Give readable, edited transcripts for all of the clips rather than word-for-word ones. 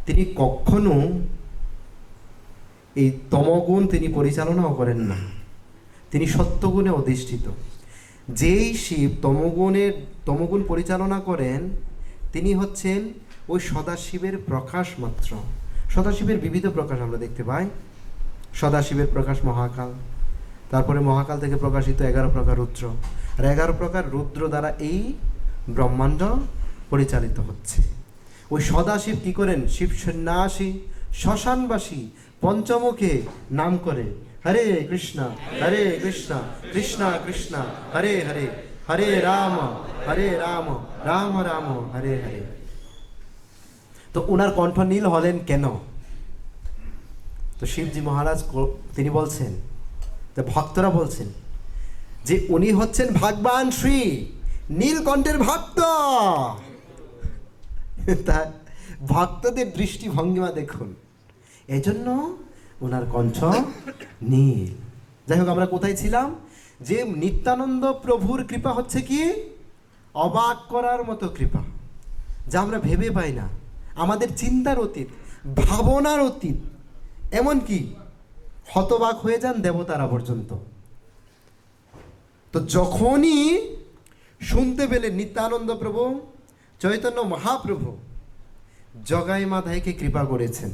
তিনি কখনো এই তমগুণ তিনি পরিচালনাও করেন না, তিনি সত্যগুণে অধিষ্ঠিত। যেই শিব তমগুণ পরিচালনা করেন তিনি হচ্ছেন ওই সদাশিবের প্রকাশ মাত্র। সদাশিবের বিবিধ প্রকাশ আমরা দেখতে পাই। সদাশিবের প্রকাশ মহাকাল, তারপরে মহাকাল থেকে প্রকাশিত 11 প্রকার রুদ্র, আর 11 প্রকার রুদ্র দ্বারা এই ব্রহ্মাণ্ড পরিচালিত হচ্ছে। ওই সদাশিব কি করেন? শিব সন্ন্যাসী শ্মশানবাসী পঞ্চমুখে নাম করে হরে কৃষ্ণ কৃষ্ণ কৃষ্ণ হরে হরে, হরে রাম রাম রাম হরে হরে। তো ওনার কণ্ঠ নীল হলেন কেন? তো শিবজি মহারাজ তিনি বলছেন, তো ভক্তরা বলছেন যে উনি হচ্ছেন ভগবান শ্রী নীলকণ্ঠের ভক্ত। তার ভক্তদের দৃষ্টিভঙ্গিমা দেখুন, এজন্য ওনার কণ্ঠ নীল। যাই হোক, আমরা কোথায় ছিলাম? যে নিত্যানন্দ প্রভুর কৃপা হচ্ছে কি অবাক করার মতো কৃপা, যা আমরা ভেবে পাই না, আমাদের চিন্তার অতীত, ভাবনার অতীত। এমনকি হতবাক হয়ে যান দেবতারা পর্যন্ত। তো যখনই শুনতে পেলেন নিত্যানন্দ প্রভু চৈতন্য মহাপ্রভু জগাই মাধাইকে কৃপা করেছেন,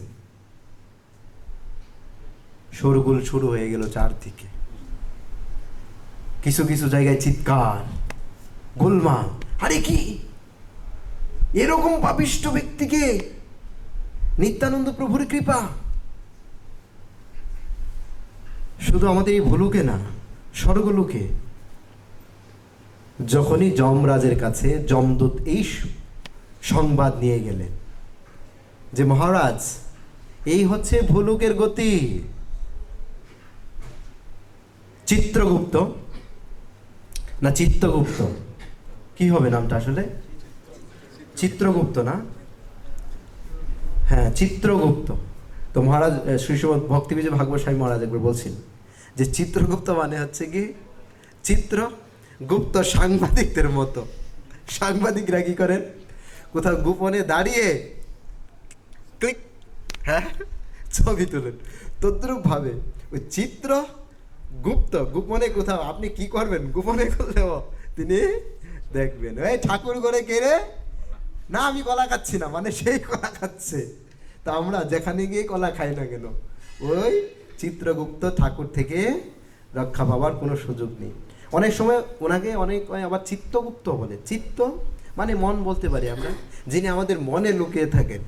শোরগোল শুরু হয়ে গেল চারদিকে। কিছু কিছু জায়গায় চিৎকার, গোলমাল, আরে কি এরকম পাপিষ্ঠ ব্যক্তিকে নিত্যানন্দ প্রভুর কৃপা! শুধু আমাদের এই ভুলুকে না, স্বর্গলোকে যখনই যমরাজের কাছে যমদূত এই সংবাদ নিয়ে গেলেন যে মহারাজ এই হচ্ছে ভুলুকের গতি। চিত্রগুপ্ত না চিত্তগুপ্ত, কি হবে নামটা আসলে? চিত্রগুপ্ত না? হ্যাঁ, চিত্রগুপ্ত। তো মহারাজ শ্রী ভক্তিবিজয় ভাগবত স্বামী মহারাজ একবার বলছেন যে চিত্রগুপ্ত মানে হচ্ছে কি চিত্রগুপ্ত সাংবাদিকদের মতো। সাংবাদিকরা কি করেন? কোথাও গোপনে দাঁড়িয়ে ক্লিক, হ্যাঁ, ছবি তুলেন। তদ্রূপ ভাবে ওই চিত্রগুপ্ত গোপনে কোথাও আপনি কি করবেন, গোপনে করলেও তিনি দেখবেন। এই ঠাকুর করে কে রে? না আমি কলা খাচ্ছি না, মানে সেই কলা খাচ্ছে। তা আমরা যেখানে গিয়ে কলা খাই না কেন, ওই চিত্রগুপ্ত ঠাকুর থেকে রক্ষা পাওয়ার কোনো সুযোগ নেই। অনেক সময় ওনাকে অনেক আবার চিত্তগুপ্ত বলে। চিত্ত মানে মন বলতে পারি আমরা, যিনি আমাদের মনে লুকিয়ে থাকেন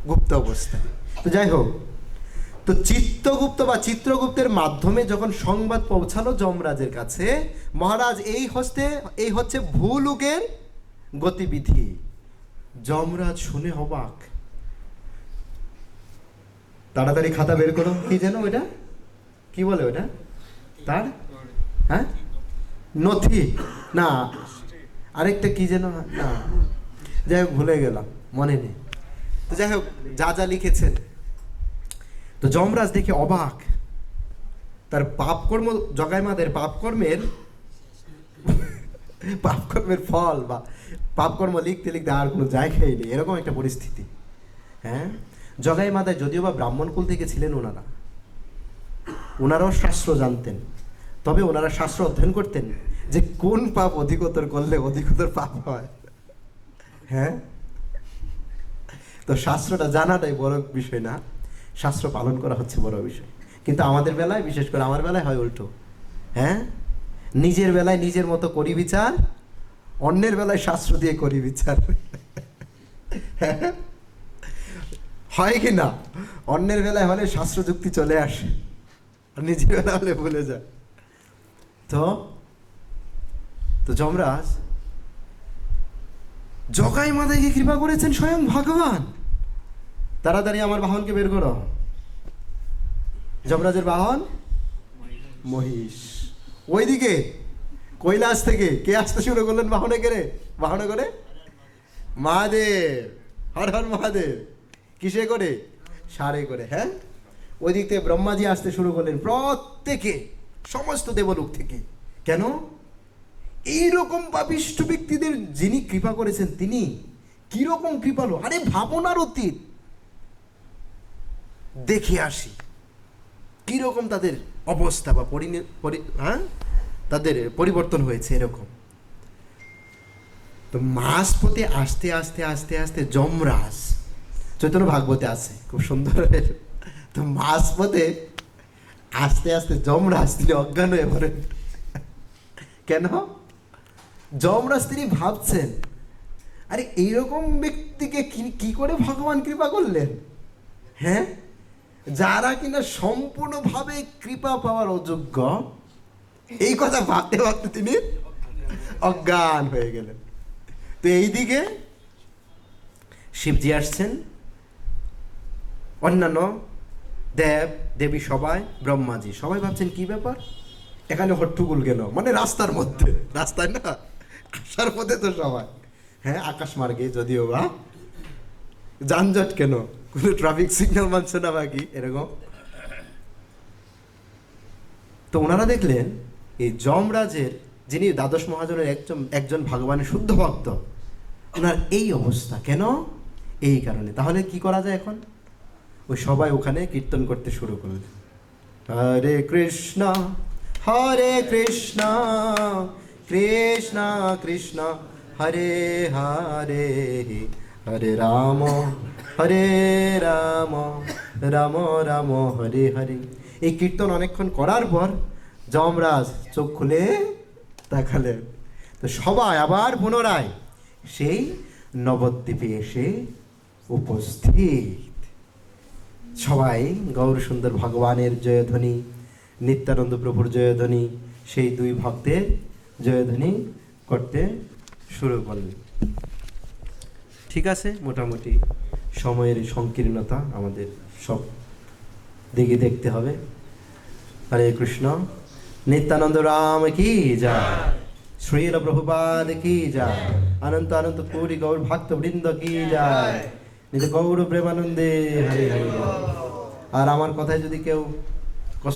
গুপ্ত অবস্থায়। তো যাই হোক, তো চিত্তগুপ্ত বা চিত্রগুপ্তের মাধ্যমে যখন সংবাদ পৌঁছালো যমরাজের কাছে, মহারাজ এই হচ্ছে ভূলোকের গতিবিধি। যমরাজ শুনে অবাক, তাড়াতাড়ি খাতা বের করো। কি যেন ওইটা কি বলে ওটা? তার হ্যাঁ নথি না, আরেকটা কি যেন, না যাই হোক ভুলে গেলাম, মনে নেই। তো যাই হোক, যা যা লিখেছেন। তো যমরাজ দেখে অবাক, তার পাপকর্ম, জগাই মাদের পাপকর্মের ফল বা পাপকর্ম লিখতে লিখতে আর কোনো জায়গায় নেই, এরকম একটা পরিস্থিতি। হ্যাঁ, জগাই মাদায় যদিও বা ব্রাহ্মণ কুল থেকে ছিলেন ওনারাও শাস্ত্র জানতেন, তবে ওনারা শাস্ত্র অধ্যয়ন করতেন যে কোন পাপ অধিকতর করলে অধিকতর পাপ হয়। হ্যাঁ, তো শাস্ত্রটা জানাটাই বড় বিষয় না, শাস্ত্র পালন করা হচ্ছে বড় বিষয়। কিন্তু আমাদের বেলায়, বিশেষ করে আমার বেলায় হয় উল্টো। হ্যাঁ, নিজের বেলায় নিজের মতো করি বিচার, অন্যের বেলায় শাস্ত্র দিয়ে করি বিচার। হয় কি না? অন্যের বেলায় হলে শাস্ত্র যুক্তি চলে আসে, আর নিজের বেলা হলে ভুলে যায়। তো যমরাজ জগাই মাদাইকে কৃপা করেছেন স্বয়ং ভগবান। তাড়াতাড়ি আমার বাহনকে বের করো। যমরাজের বাহন মহিষ। ওইদিকে কৈলাস থেকে কে আসতে শুরু করলেন বাহনে করে? মহাদেব, হর হর মহাদেব। কিসে করে? ষাঁড়ে করে। হ্যাঁ, ওই দিক থেকে ব্রহ্মাজি আসতে শুরু করলেন, প্রত্যেকে, সমস্ত দেবলোক থেকে। কেন? এইরকম পাপিষ্ঠ ব্যক্তিদের যিনি কৃপা করেছেন তিনি কিরকম কৃপালু! আরে ভাবনার অতীত। দেখে আসি কীরকম তাদের অবস্থা বা তাদের পরিবর্তন হয়েছে এরকম। তো মাঝপথে আস্তে আস্তে আস্তে আস্তে যমরাজ, চৈতন্য ভাগবতে আছে খুব সুন্দর। তো মাঝপথে আস্তে আস্তে যমরাজ তিনি অজ্ঞান হয়ে পড়েন। কেন? যমরাজ তিনি ভাবছেন, আরে এইরকম ব্যক্তিকে কি করে ভগবান কৃপা করলেন? হ্যাঁ, যারা কিনা সম্পূর্ণভাবে কৃপা পাওয়ার অযোগ্য, এই কথা ভাবতে ভাবতে তিনি অজ্ঞান হয়ে গেলেন। তো এইদিকে শিবজি আসছেন, অন্যান্য দেব দেবী সবাই, ব্রহ্মাজি সবাই ভাবছেন কি ব্যাপার, এখানে হট্টগোল কেন? মানে রাস্তার মধ্যে, রাস্তায় না আসার পথে তো সবাই, হ্যাঁ আকাশ মার্গে যদিও বা, যানজট কেন, কোনো ট্রাফিক সিগন্যাল মানছে না বাকি এরকম। তো ওনারা দেখলেন এই যমরাজের, যিনি দ্বাদশ মহাজনের একজন ভগবানের শুদ্ধ ভক্ত, ওনার এই অবস্থা কেন? এই কারণে। তাহলে কি করা যায় এখন? ওই সবাই ওখানে কীর্তন করতে শুরু করলেন, হরে কৃষ্ণ কৃষ্ণ কৃষ্ণ হরে হরে, হরে রাম রাম রাম হরে হরে। এই কীর্তন অনেকক্ষণ করার পর যমরাজ চোখ খুলে তাকালেন। তো সবাই আবার পুনরায় সেই নবদ্বীপে এসে উপস্থিত। সবাই গৌর সুন্দর ভগবানের জয়ধ্বনি, নিত্যানন্দ প্রভুর জয়ধ্বনি, সেই দুই ভক্তের জয়ধ্বনি করতে শুরু করলেন। ঠিক আছে, মোটামুটি সময়ের সংকীর্ণতা আমাদের সব দিকে দেখতে হবে। হরে কৃষ্ণ, নিত্যানন্দ রাম কি যায়, শ্রীল প্রভুপাদ কি যায়, অনন্ত অনন্ত কোটি গৌর ভক্ত বৃন্দ কি যায়, নিত্য গৌর প্রেমানন্দে হরে হরে। আর আমার কথায় যদি কেউ